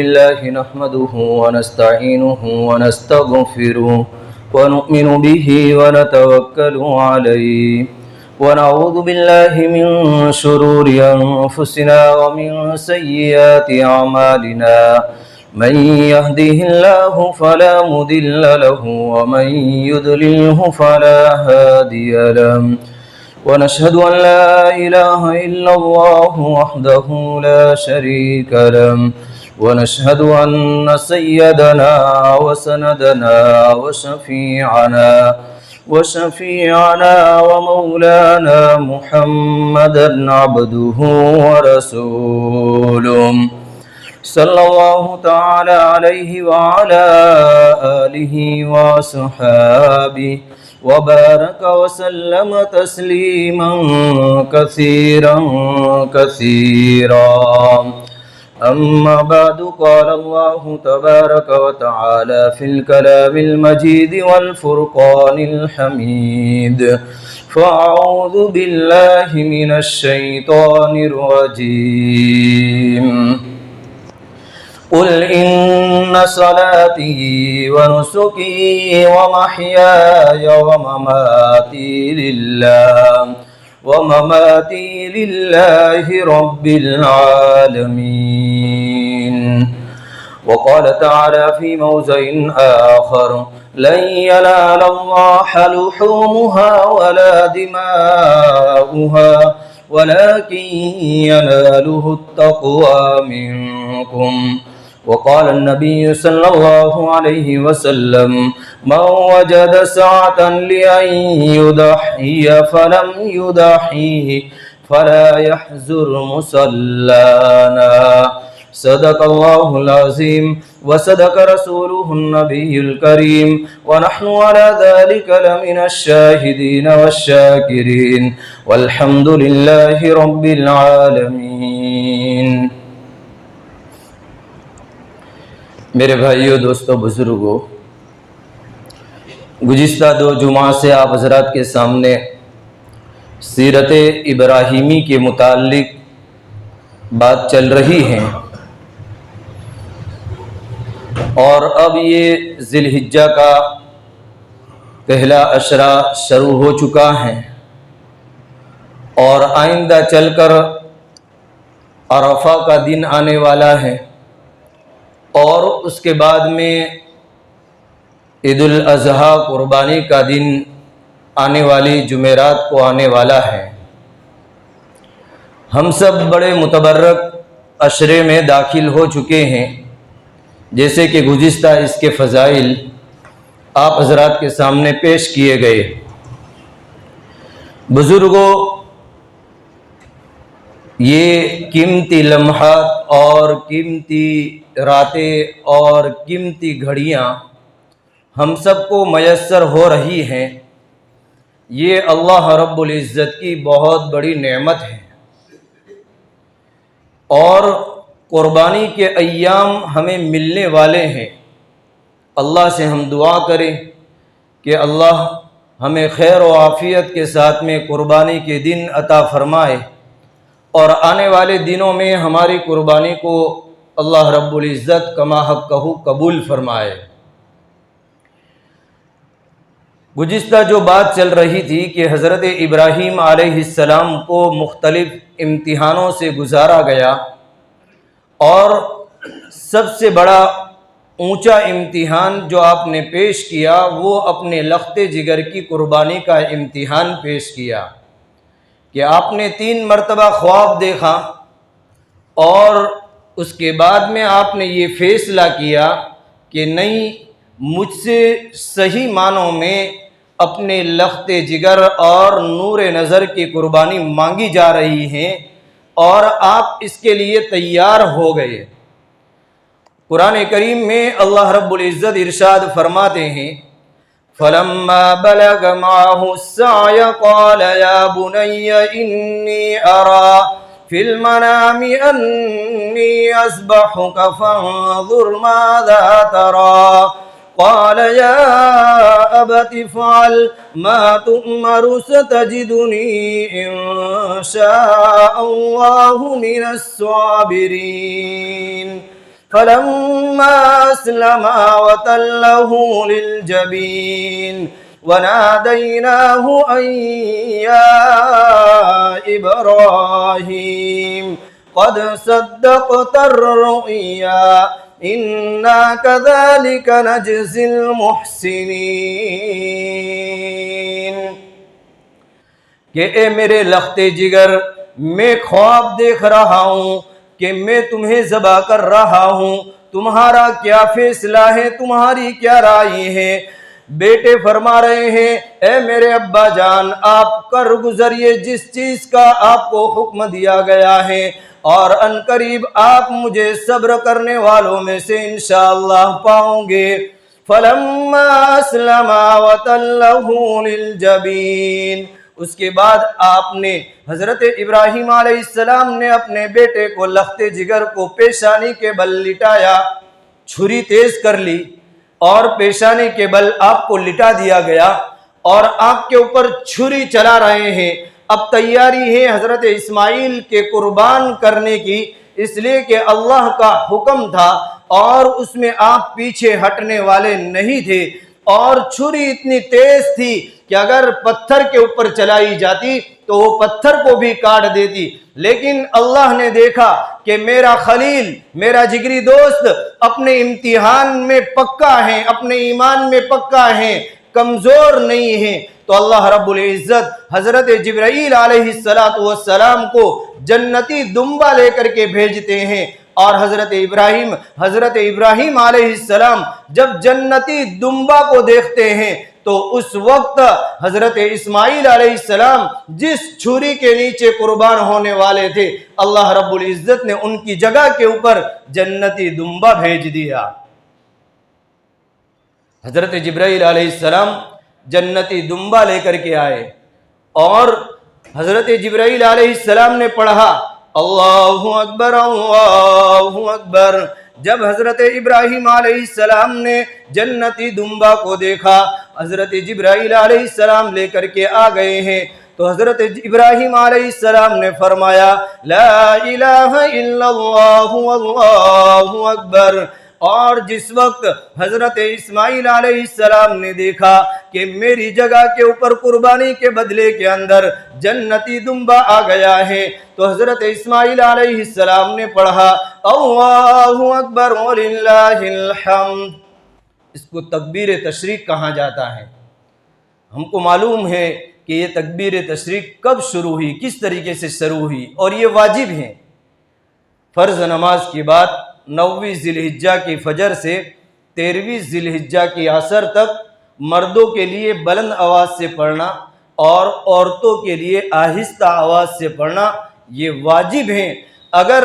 الله نحمده ونستعينه ونستغفره ونؤمن به ونتوكل عليه ونعوذ بالله من شرور أنفسنا ومن سيئات أعمالنا من يهده الله فلا مضل له ومن يضلله فلا هادي له ونشهد أن لا إله إلا الله وحده لا شريك له ونشهد أن سيدنا وسندنا وشفيعنا ومولانا محمدا عبده ورسوله صلى الله تعالى عليه وعلى آله وصحابه وبارك وسلم تسليما كثيرا أما بعد قال الله تبارك وتعالى في الكلام المجيد والفرقان الحميد فأعوذ بالله من الشيطان الرجيم قل إن صلاتي ونسكي ومحياي ومماتي لله رب العالمين. وقال تعالى في موضع آخر لن ينال الله لحومها ولا دماؤها ولكن يناله التقوى منكم. وقال النبي صلى الله عليه وسلم من وجد سعة لأن يضحي فلم يضحيه فلا يحزر مصلانا. صدق الله العظيم وصدق رسوله النبي الكريم ونحن على ذلك لمن الشاهدين والشاكرين والحمد لله رب العالمين. میرے بھائیوں، دوستوں، بزرگوں، گزشتہ 2 جمعہ سے آپ حضرات کے سامنے سیرت ابراہیمی کے متعلق بات چل رہی ہے، اور اب یہ ذی الحجہ کا پہلا عشرہ شروع ہو چکا ہے، اور آئندہ چل کر عرفہ کا دن آنے والا ہے، اور اس کے بعد میں عید الاضحیٰ قربانی کا دن آنے والی جمعرات کو آنے والا ہے. ہم سب بڑے متبرک عشرے میں داخل ہو چکے ہیں، جیسے کہ گزشتہ اس کے فضائل آپ حضرات کے سامنے پیش کیے گئے. بزرگوں، یہ قیمتی لمحات اور قیمتی راتیں اور قیمتی گھڑیاں ہم سب کو میسر ہو رہی ہیں، یہ اللہ رب العزت کی بہت بڑی نعمت ہے. اور قربانی کے ایام ہمیں ملنے والے ہیں. اللہ سے ہم دعا کریں کہ اللہ ہمیں خیر و عافیت کے ساتھ میں قربانی کے دن عطا فرمائے، اور آنے والے دنوں میں ہماری قربانی کو اللہ رب العزت کما حقہ قبول فرمائے. گزشتہ جو بات چل رہی تھی کہ حضرت ابراہیم علیہ السلام کو مختلف امتحانوں سے گزارا گیا، اور سب سے بڑا اونچا امتحان جو آپ نے پیش کیا وہ اپنے لخت جگر کی قربانی کا امتحان پیش کیا، کہ آپ نے 3 مرتبہ خواب دیکھا، اور اس کے بعد میں آپ نے یہ فیصلہ کیا کہ نہیں، مجھ سے صحیح معنوں میں اپنے لخت جگر اور نور نظر کی قربانی مانگی جا رہی ہے، اور آپ اس کے لیے تیار ہو گئے. قرآن کریم میں اللہ رب العزت ارشاد فرماتے ہیں فَلَمَّا بَلَغَ مَعَهُ السَّعْيَ قَالَ يَا بُنَيَّ إِنِّي أَرَى فِي الْمَنَامِ أَنِّي أَذْبَحُكَ فَانظُرْ مَاذَا تَرَى قال يا أبت افعل ما تؤمر ستجدني إن شاء الله من الصابرين فلما أسلما وتله للجبين وناديناه أن يا إبراهيم قد صدقت الرؤيا إنا كذلك نجزي المحسنين کہ اے میرے لخت جگر، میں خواب دیکھ رہا ہوں کہ میں تمہیں ذبح کر رہا ہوں، تمہارا کیا فیصلہ ہے، تمہاری کیا رائے ہے؟ بیٹے فرما رہے ہیں اے میرے ابا جان، آپ کر گزریے جس چیز کا آپ کو حکم دیا گیا ہے، اور ان قریب آپ مجھے صبر کرنے والوں میں سے انشاءاللہ پاؤں گے۔ فلما اسلما وتلہ للجبین، اس کے بعد آپ نے حضرت ابراہیم علیہ السلام نے اپنے بیٹے کو لخت جگر کو پیشانی کے بل لٹایا، چھری تیز کر لی اور پیشانی کے بل آپ کو لٹا دیا گیا اور آپ کے اوپر چھری چلا رہے ہیں۔ اب تیاری ہے حضرت اسماعیل کے قربان کرنے کی، اس لیے کہ اللہ کا حکم تھا اور اس میں آپ پیچھے ہٹنے والے نہیں تھے، اور چھری اتنی تیز تھی کہ اگر پتھر کے اوپر چلائی جاتی تو وہ پتھر کو بھی کاٹ دیتی، لیکن اللہ نے دیکھا کہ میرا خلیل، میرا جگری دوست اپنے امتحان میں پکا ہے، اپنے ایمان میں پکا ہے، کمزور نہیں ہے، تو اللہ رب العزت حضرت جبرائیل علیہ السلام کو جنتی دمبا لے کر کے بھیجتے ہیں، اور حضرت ابراہیم علیہ السلام جب جنتی دمبا کو دیکھتے ہیں تو اس وقت حضرت اسماعیل علیہ السلام جس چھری کے نیچے قربان ہونے والے تھے، اللہ رب العزت نے ان کی جگہ کے اوپر جنتی دمبا بھیج دیا۔ حضرت جبرائیل علیہ السلام جنتی دمبا لے کر کے آئے اور حضرت جبرائیل علیہ السلام نے پڑھا اللہ اکبر اللہ اکبر۔ جب حضرت ابراہیم علیہ السلام نے جنتی دمبا کو دیکھا، حضرت جبرائیل علیہ السلام لے کر کے آ گئے ہیں، تو حضرت ابراہیم علیہ السلام نے فرمایا لا الہ الا اللہ واللہ اکبر۔ اور جس وقت حضرت اسماعیل علیہ السلام نے دیکھا کہ میری جگہ کے اوپر قربانی کے بدلے کے اندر جنتی دمبا آ گیا ہے، تو حضرت اسماعیل علیہ السلام نے پڑھا اللہ اکبر وللہ الحمد۔ اس کو تکبیر تشریق کہا جاتا ہے۔ ہم کو معلوم ہے کہ یہ تکبیر تشریق کب شروع ہوئی، کس طریقے سے شروع ہوئی، اور یہ واجب ہے۔ فرض نماز کے بعد 9ویں ذی الحجہ کی فجر سے 13ویں ذی الحجہ کی عصر تک مردوں کے لیے بلند آواز سے پڑھنا اور عورتوں کے لیے آہستہ آواز سے پڑھنا یہ واجب ہیں۔ اگر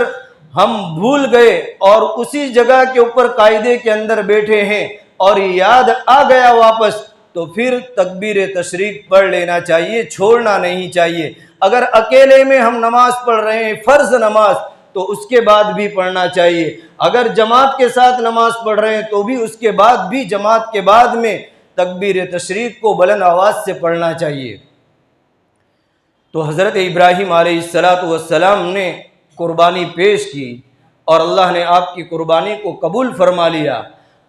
ہم بھول گئے اور اسی جگہ کے اوپر قاعدے کے اندر بیٹھے ہیں اور یاد آ گیا واپس، تو پھر تکبیر تشریق پڑھ لینا چاہیے، چھوڑنا نہیں چاہیے۔ اگر اکیلے میں ہم نماز پڑھ رہے ہیں فرض نماز تو اس کے بعد بھی پڑھنا چاہیے، اگر جماعت کے ساتھ نماز پڑھ رہے ہیں تو بھی اس کے بعد بھی جماعت کے بعد میں تکبیر تشریق کو بلند آواز سے پڑھنا چاہیے۔ تو حضرت ابراہیم علیہ السلام نے قربانی پیش کی اور اللہ نے آپ کی قربانی کو قبول فرما لیا،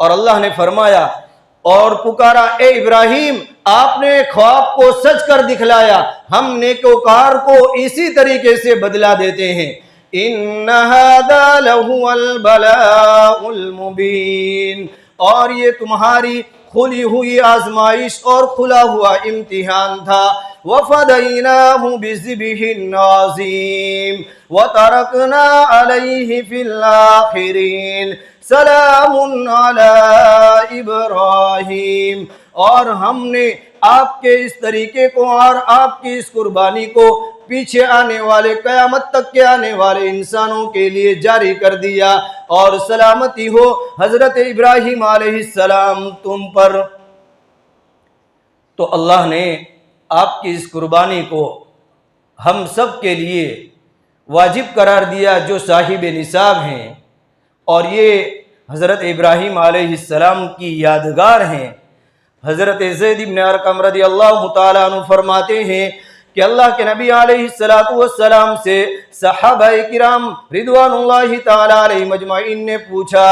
اور اللہ نے فرمایا اور پکارا اے ابراہیم، آپ نے خواب کو سچ کر دکھلایا، ہم نیکوکار کو اسی طریقے سے بدلہ دیتے ہیں۔ ان هذا لهو البلاء المبین، اور یہ تمہاری کھلی ہوئی آزمائش اور کھلا ہوا امتحان تھا۔ وَفَدَيْنَاهُ بِذِبْحٍ عَظِيمٍ وَتَرَكْنَا عَلَيْهِ فِي الْآخِرِينَ سَلَامٌ عَلَىٰ إِبْرَاهِيمَ، اور ہم نے آپ کے اس طریقے کو اور آپ کی اس قربانی کو پیچھے آنے والے قیامت تک کے آنے والے انسانوں کے لیے جاری کر دیا، اور سلامتی ہو حضرت ابراہیم علیہ السلام تم پر۔ تو اللہ نے آپ کی اس قربانی کو ہم سب کے لیے واجب قرار دیا جو صاحب نصاب ہیں، اور یہ حضرت ابراہیم علیہ السلام کی یادگار ہیں۔ حضرت زید بن ارقم رضی اللہ تعالیٰ عنہ فرماتے ہیں کہ اللہ کے نبی علیہ السلام سے صحابہ کرام رضوانullah تعالی علیہم اجمعین نے پوچھا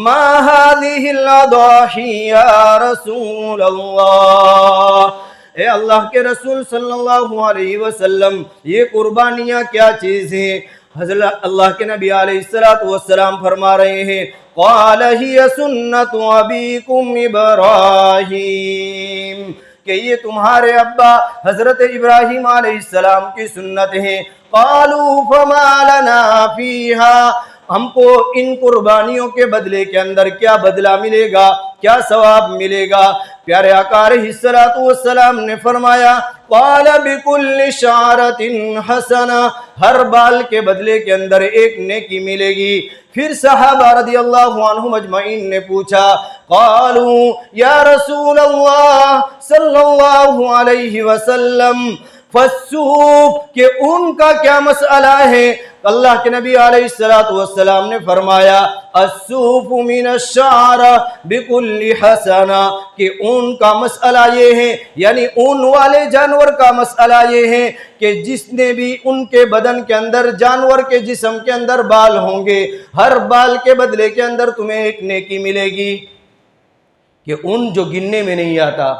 ما هذه الاضاحی یا رسول اللہ، اے اللہ کے رسول صلی اللہ علیہ وسلم یہ قربانیاں کیا چیز ہیں؟ حضرت اللہ کے نبی علیہ السلام فرما رہے ہیں قال ہی سنت ابیکم ابراہیم، کہ یہ تمہارے ابا حضرت ابراہیم علیہ السلام کی سنت ہے۔ قالوا فما لنا فیہا، ہم کو ان قربانیوں کے بدلے کے اندر کیا بدلہ ملے گا، کیا ثواب ملے گا؟ پیارے آقا علیہ السلام نے فرمایا قال بكل شعرۃ حسنہ، ہر بال کے بدلے کے اندر ایک نیکی ملے گی۔ پھر صحابہ رضی اللہ عنہم اجمعین نے پوچھا قالوا یا رسول اللہ صلی اللہ علیہ وسلم فالسوف، کہ ان کا کیا مسئلہ ہے؟ اللہ کے نبی علیہ السلام نے فرمایا السوف من الشعر بكل حسنہ، کہ اون کا مسئلہ یہ ہے، یعنی اون والے جانور کا مسئلہ یہ ہے کہ جس نے بھی ان کے بدن کے اندر، جانور کے جسم کے اندر بال ہوں گے، ہر بال کے بدلے کے اندر تمہیں ایک نیکی ملے گی۔ کہ اون جو گننے میں نہیں آتا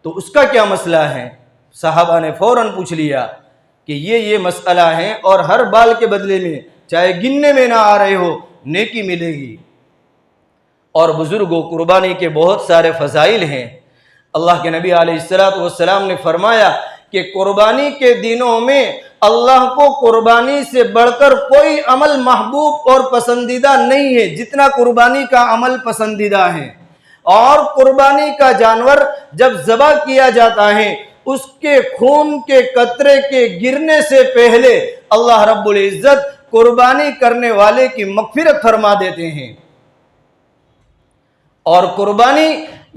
تو اس کا کیا مسئلہ ہے؟ صحابہ نے فوراً پوچھ لیا کہ یہ مسئلہ ہے، اور ہر بال کے بدلے میں چاہے گننے میں نہ آ رہے ہو نیکی ملے گی۔ اور بزرگوں قربانی کے بہت سارے فضائل ہیں۔ اللہ کے نبی علیہ السلام نے فرمایا کہ قربانی کے دنوں میں اللہ کو قربانی سے بڑھ کر کوئی عمل محبوب اور پسندیدہ نہیں ہے جتنا قربانی کا عمل پسندیدہ ہے۔ اور قربانی کا جانور جب ذبح کیا جاتا ہے اس کے خون کے قطرے کے گرنے سے پہلے اللہ رب العزت قربانی کرنے والے کی مغفرت فرما دیتے ہیں۔ اور قربانی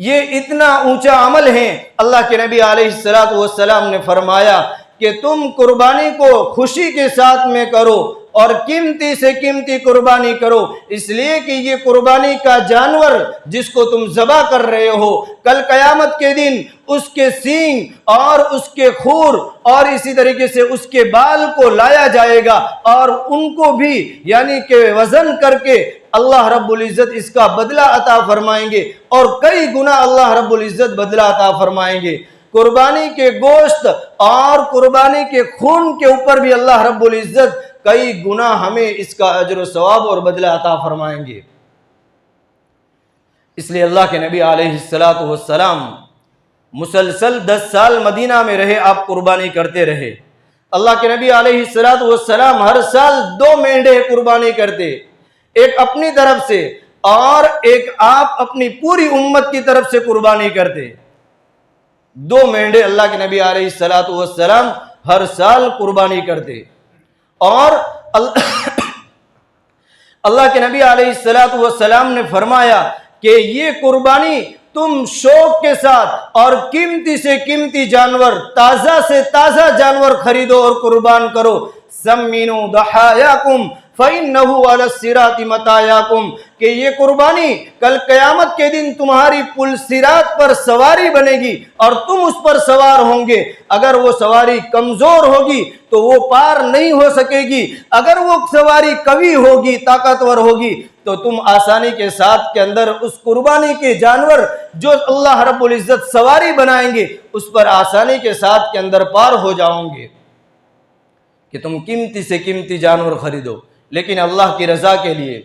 یہ اتنا اونچا عمل ہے، اللہ کے نبی علیہ السلام نے فرمایا کہ تم قربانی کو خوشی کے ساتھ میں کرو اور قیمتی سے قیمتی قربانی کرو، اس لیے کہ یہ قربانی کا جانور جس کو تم ذبح کر رہے ہو کل قیامت کے دن اس کے سینگ اور اس کے خور اور اسی طریقے سے اس کے بال کو لایا جائے گا، اور ان کو بھی یعنی کہ وزن کر کے اللہ رب العزت اس کا بدلہ عطا فرمائیں گے، اور کئی گنا اللہ رب العزت بدلہ عطا فرمائیں گے۔ قربانی کے گوشت اور قربانی کے خون کے اوپر بھی اللہ رب العزت کئی گنا ہمیں اس کا اجر و ثواب اور بدلہ عطا فرمائیں گے۔ اس لیے اللہ کے نبی علیہ السلام مسلسل 10 سال مدینہ میں رہے، آپ قربانی کرتے رہے۔ اللہ کے نبی علیہ السلام ہر سال 2 مینڈے قربانی کرتے، ایک اپنی طرف سے اور ایک آپ اپنی پوری امت کی طرف سے قربانی کرتے۔ 2 مینڈے اللہ کے نبی علیہ السلام ہر سال قربانی کرتے۔ اور اللہ کے نبی علیہ السلام نے فرمایا کہ یہ قربانی تم شوق کے ساتھ اور قیمتی سے قیمتی جانور، تازہ سے تازہ جانور خریدو اور قربان کرو۔ سمینوا ضحایاکم فَإِنَّهُ عَلَى الصِّرَاطِ مَطَایاکم، کہ یہ قربانی کل قیامت کے دن تمہاری پل صراط پر سواری بنے گی اور تم اس پر سوار ہوں گے۔ اگر وہ سواری کمزور ہوگی تو وہ پار نہیں ہو سکے گی، اگر وہ سواری قوی ہوگی، طاقتور ہوگی تو تم آسانی کے ساتھ کے اندر اس قربانی کے جانور جو اللہ رب العزت سواری بنائیں گے اس پر آسانی کے ساتھ کے اندر پار ہو جاؤں گے۔ کہ تم قیمتی سے قیمتی جانور خریدو، لیکن اللہ کی رضا کے لیے،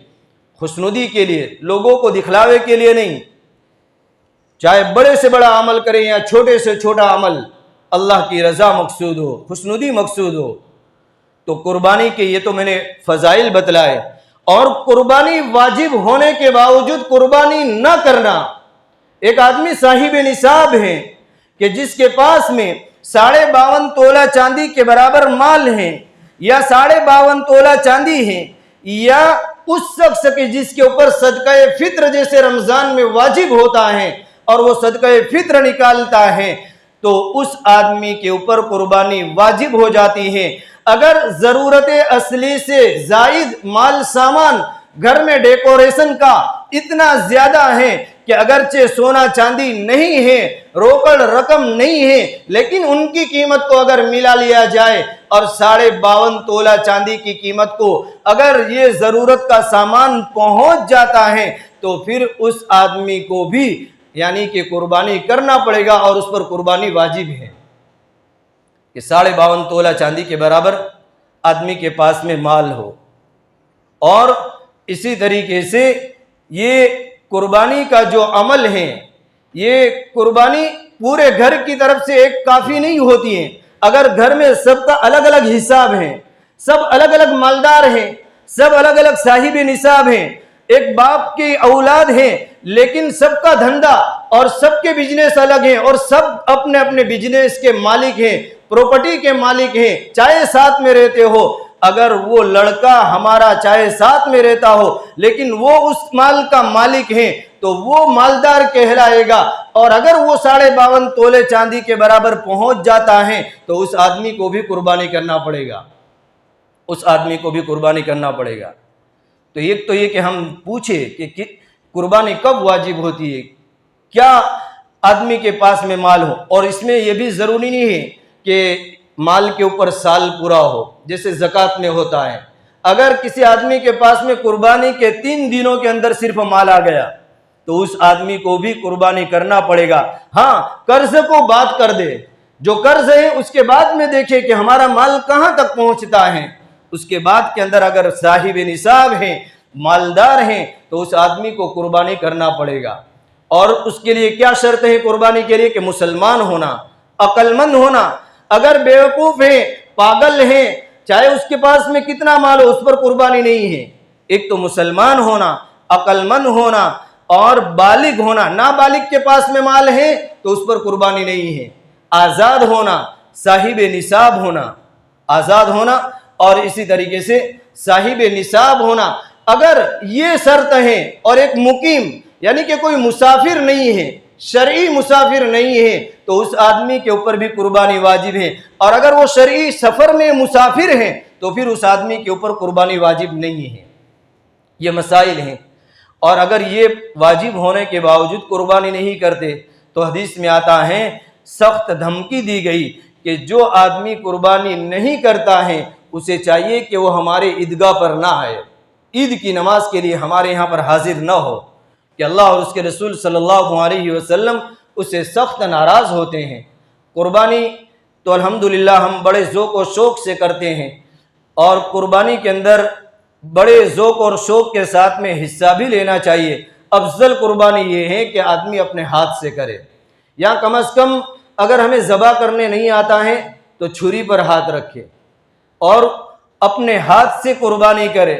خوشنودی کے لیے، لوگوں کو دکھلاوے کے لیے نہیں۔ چاہے بڑے سے بڑا عمل کریں یا چھوٹے سے چھوٹا عمل، اللہ کی رضا مقصود ہو، خوشنودی مقصود ہو۔ تو قربانی کے یہ تو میں نے فضائل بتلائے، اور قربانی واجب ہونے کے باوجود قربانی نہ کرنا۔ ایک آدمی صاحب نصاب ہے کہ جس کے پاس میں 52.5 تولہ چاندی کے برابر مال ہیں، یا 52.5 تولہ چاندی ہے، یا اس شخص کے جس کے اوپر صدقہ فطر جیسے رمضان میں واجب ہوتا ہے اور وہ صدقہ فطر نکالتا ہے، تو اس آدمی کے اوپر قربانی واجب ہو جاتی ہے۔ اگر ضرورت اصلی سے زائد مال سامان گھر میں ڈیکوریشن کا اتنا زیادہ ہے کہ اگرچہ سونا چاندی نہیں ہے، روکڑ رقم نہیں ہے، لیکن ان کی قیمت کو اگر ملا لیا جائے اور 52.5 تولہ چاندی کی قیمت کو اگر یہ ضرورت کا سامان پہنچ جاتا ہے تو پھر اس آدمی کو بھی یعنی کہ قربانی کرنا پڑے گا، اور اس پر قربانی واجب ہے کہ 52.5 تولہ چاندی کے برابر آدمی کے پاس میں مال ہو۔ اور اسی طریقے سے یہ قربانی کا جو عمل ہے، یہ قربانی پورے گھر کی طرف سے ایک کافی نہیں ہوتی ہے۔ اگر گھر میں سب کا الگ الگ حساب ہے، سب الگ الگ مالدار ہیں، سب الگ الگ صاحب نصاب ہیں، ایک باپ کی اولاد ہیں، لیکن سب کا دھندا اور سب کے بزنس الگ ہیں اور سب اپنے اپنے بزنس کے مالک ہیں، پراپرٹی کے مالک ہیں، چاہے ساتھ میں رہتے ہو، اگر وہ لڑکا ہمارا چاہے ساتھ میں رہتا ہو لیکن وہ اس مال کا مالک ہے تو وہ مالدار کہلائے گا، اور اگر وہ 52.5 تولے چاندی کے برابر پہنچ جاتا ہے تو اس آدمی کو بھی قربانی کرنا پڑے گا، اس آدمی کو بھی قربانی کرنا پڑے گا۔ تو ایک تو یہ کہ ہم پوچھے کہ قربانی کب واجب ہوتی ہے، کیا آدمی کے پاس میں مال ہو، اور اس میں یہ بھی ضروری نہیں ہے کہ مال کے اوپر سال پورا ہو، جیسے زکوٰۃ میں ہوتا ہے۔ اگر کسی آدمی کے پاس میں قربانی کے 3 دنوں کے اندر صرف مال آ گیا تو اس آدمی کو بھی قربانی کرنا پڑے گا۔ ہاں، قرض کو بات کر دے، جو قرض ہے اس کے بعد میں دیکھے کہ ہمارا مال کہاں تک پہنچتا ہے، اس کے بعد کے اندر اگر صاحب نصاب ہیں، مالدار ہیں، تو اس آدمی کو قربانی کرنا پڑے گا۔ اور اس کے لیے کیا شرط ہے قربانی کے لیے؟ کہ مسلمان ہونا، عقل مند ہونا۔ اگر بیوقوف ہے، پاگل ہے، چاہے اس کے پاس میں کتنا مال ہو، اس پر قربانی نہیں ہے۔ ایک تو مسلمان ہونا، عقل مند ہونا اور بالغ ہونا۔ نابالغ کے پاس میں مال ہے تو اس پر قربانی نہیں ہے۔ آزاد ہونا، صاحب نصاب ہونا، آزاد ہونا اور اسی طریقے سے صاحب نصاب ہونا۔ اگر یہ شرط ہے اور ایک مقیم یعنی کہ کوئی مسافر نہیں ہے، شرعی مسافر نہیں ہے، تو اس آدمی کے اوپر بھی قربانی واجب ہے۔ اور اگر وہ شرعی سفر میں مسافر ہیں تو پھر اس آدمی کے اوپر قربانی واجب نہیں ہے۔ یہ مسائل ہیں، اور اگر یہ واجب ہونے کے باوجود قربانی نہیں کرتے تو حدیث میں آتا ہے، سخت دھمکی دی گئی کہ جو آدمی قربانی نہیں کرتا ہے اسے چاہیے کہ وہ ہمارے عیدگاہ پر نہ آئے، عید کی نماز کے لیے ہمارے یہاں پر حاضر نہ ہو، کہ اللہ اور اس کے رسول صلی اللہ علیہ وسلم اس سے سخت ناراض ہوتے ہیں۔ قربانی تو الحمدللہ ہم بڑے ذوق و شوق سے کرتے ہیں، اور قربانی کے اندر بڑے ذوق اور شوق کے ساتھ میں حصہ بھی لینا چاہیے۔ افضل قربانی یہ ہے کہ آدمی اپنے ہاتھ سے کرے، یا کم از کم اگر ہمیں ذبح کرنے نہیں آتا ہے تو چھری پر ہاتھ رکھے اور اپنے ہاتھ سے قربانی کرے،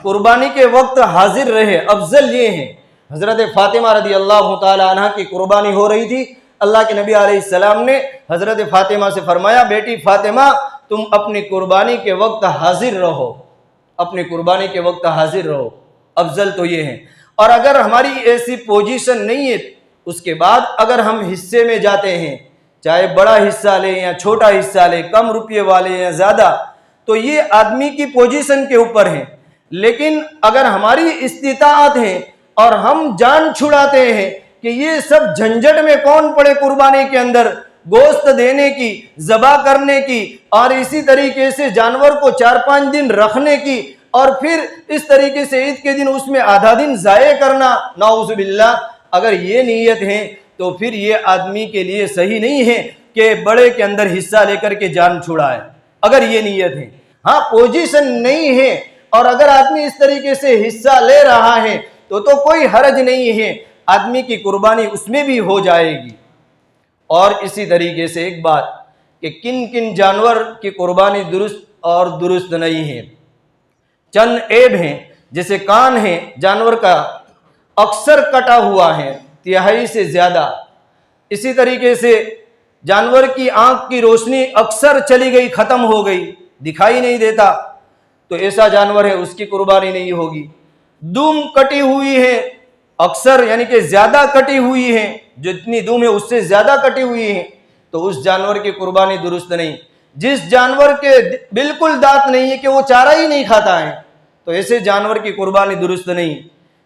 قربانی کے وقت حاضر رہے۔ افضل یہ ہے، حضرت فاطمہ رضی اللہ تعالی عنہ کی قربانی ہو رہی تھی، اللہ کے نبی علیہ السلام نے حضرت فاطمہ سے فرمایا، بیٹی فاطمہ تم اپنی قربانی کے وقت حاضر رہو، اپنی قربانی کے وقت حاضر رہو۔ افضل تو یہ ہے۔ اور اگر ہماری ایسی پوزیشن نہیں ہے، اس کے بعد اگر ہم حصے میں جاتے ہیں، چاہے بڑا حصہ لیں یا چھوٹا حصہ لیں، کم روپے والے یا زیادہ، تو یہ آدمی کی پوزیشن کے اوپر ہے۔ لیکن اگر ہماری استطاعت ہے اور ہم جان چھڑاتے ہیں کہ یہ سب جھنجٹ میں کون پڑے قربانی کے اندر، گوشت دینے کی، ذبح کرنے کی، اور اسی طریقے سے جانور کو 4-5 دن رکھنے کی، اور پھر اس طریقے سے عید کے دن اس میں آدھا دن ضائع کرنا، نعوذ باللہ، اگر یہ نیت ہے تو پھر یہ آدمی کے لیے صحیح نہیں ہے کہ بڑے کے اندر حصہ لے کر کے جان چھڑائے، اگر یہ نیت ہے۔ ہاں، پوزیشن نہیں ہے اور اگر آدمی اس طریقے سے حصہ لے رہا ہے تو کوئی حرج نہیں ہے، آدمی کی قربانی اس میں بھی ہو جائے گی۔ اور اسی طریقے سے ایک بات کہ کن کن جانور کی قربانی درست اور درست نہیں ہے۔ چند عیب ہیں، جیسے کان ہے جانور کا اکثر کٹا ہوا ہے، 1/3 سے زیادہ۔ اسی طریقے سے جانور کی آنکھ کی روشنی اکثر چلی گئی، ختم ہو گئی، دکھائی نہیں دیتا، تو ایسا جانور ہے، اس کی قربانی نہیں ہوگی۔ دم کٹی ہوئی ہے اکثر، یعنی کہ زیادہ کٹی ہوئی ہے، جتنی دم ہے اس سے زیادہ کٹی ہوئی ہے، تو اس جانور کی قربانی درست نہیں۔ جس جانور کے بالکل دانت نہیں ہے کہ وہ چارہ ہی نہیں کھاتا ہے، تو ایسے جانور کی قربانی درست نہیں۔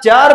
4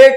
1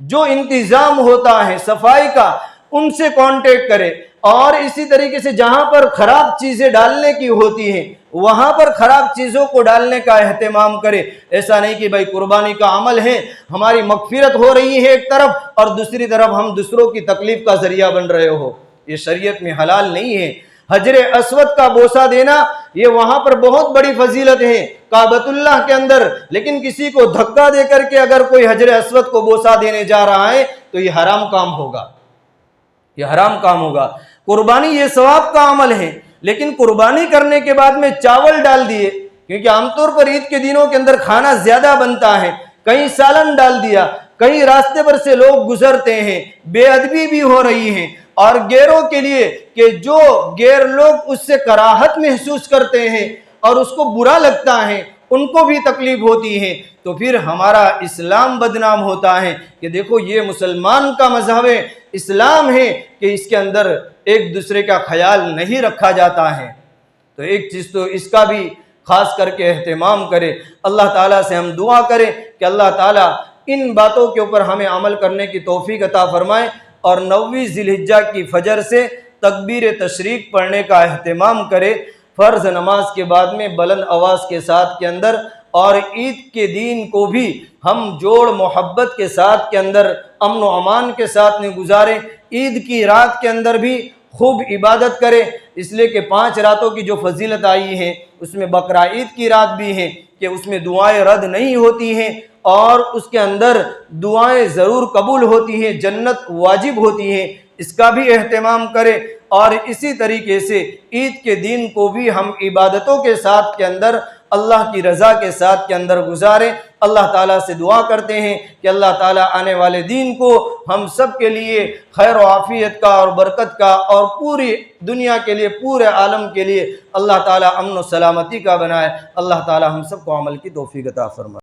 جو انتظام ہوتا ہے صفائی کا ان سے کانٹیکٹ کرے، اور اسی طریقے سے جہاں پر خراب چیزیں ڈالنے کی ہوتی ہیں وہاں پر خراب چیزوں کو ڈالنے کا اہتمام کرے۔ ایسا نہیں کہ بھائی قربانی کا عمل ہے، ہماری مغفرت ہو رہی ہے ایک طرف اور دوسری طرف ہم دوسروں کی تکلیف کا ذریعہ بن رہے ہو، یہ شریعت میں حلال نہیں ہے۔ حجر اسود کا بوسہ دینا یہ وہاں پر بہت بڑی فضیلت ہے کعبۃ اللہ کے اندر، لیکن کسی کو دھکا دے کر کے اگر کوئی حجر اسود کو بوسہ دینے جا رہا ہے تو یہ حرام کام ہوگا، یہ حرام کام ہوگا۔ قربانی یہ ثواب کا عمل ہے، لیکن قربانی کرنے کے بعد میں چاول ڈال دیے، کیونکہ عام طور پر عید کے دنوں کے اندر کھانا زیادہ بنتا ہے، کہیں سالن ڈال دیا، کہیں راستے پر سے لوگ گزرتے ہیں، بے ادبی بھی ہو رہی ہے، اور غیروں کے لیے کہ جو غیر لوگ اس سے کراہت محسوس کرتے ہیں اور اس کو برا لگتا ہے ان کو بھی تکلیف ہوتی ہے، تو پھر ہمارا اسلام بدنام ہوتا ہے کہ دیکھو یہ مسلمان کا مذہب ہے، اسلام ہے کہ اس کے اندر ایک دوسرے کا خیال نہیں رکھا جاتا ہے۔ تو ایک چیز تو اس کا بھی خاص کر کے اہتمام کرے۔ اللہ تعالیٰ سے ہم دعا کریں کہ اللہ تعالیٰ ان باتوں کے اوپر ہمیں عمل کرنے کی توفیق عطا فرمائے، اور 9ویں ذی الحجہ کی فجر سے تکبیر تشریق پڑھنے کا اہتمام کرے، فرض نماز کے بعد میں بلند آواز کے ساتھ کے اندر، اور عید کے دین کو بھی ہم جوڑ محبت کے ساتھ کے اندر امن و امان کے ساتھ میں گزاریں۔ عید کی رات کے اندر بھی خوب عبادت کرے، اس لیے کہ 5 راتوں کی جو فضیلت آئی ہے اس میں بقرہ عید کی رات بھی ہے کہ اس میں دعائیں رد نہیں ہوتی ہیں اور اس کے اندر دعائیں ضرور قبول ہوتی ہیں، جنت واجب ہوتی ہے، اس کا بھی اہتمام کرے۔ اور اسی طریقے سے عید کے دن کو بھی ہم عبادتوں کے ساتھ کے اندر اللہ کی رضا کے ساتھ کے اندر گزاریں۔ اللہ تعالیٰ سے دعا کرتے ہیں کہ اللہ تعالیٰ آنے والے دین کو ہم سب کے لیے خیر و عافیت کا اور برکت کا، اور پوری دنیا کے لیے، پورے عالم کے لیے اللہ تعالیٰ امن و سلامتی کا بنائے۔ اللہ تعالیٰ ہم سب کو عمل کی توفیق عطا فرمائے۔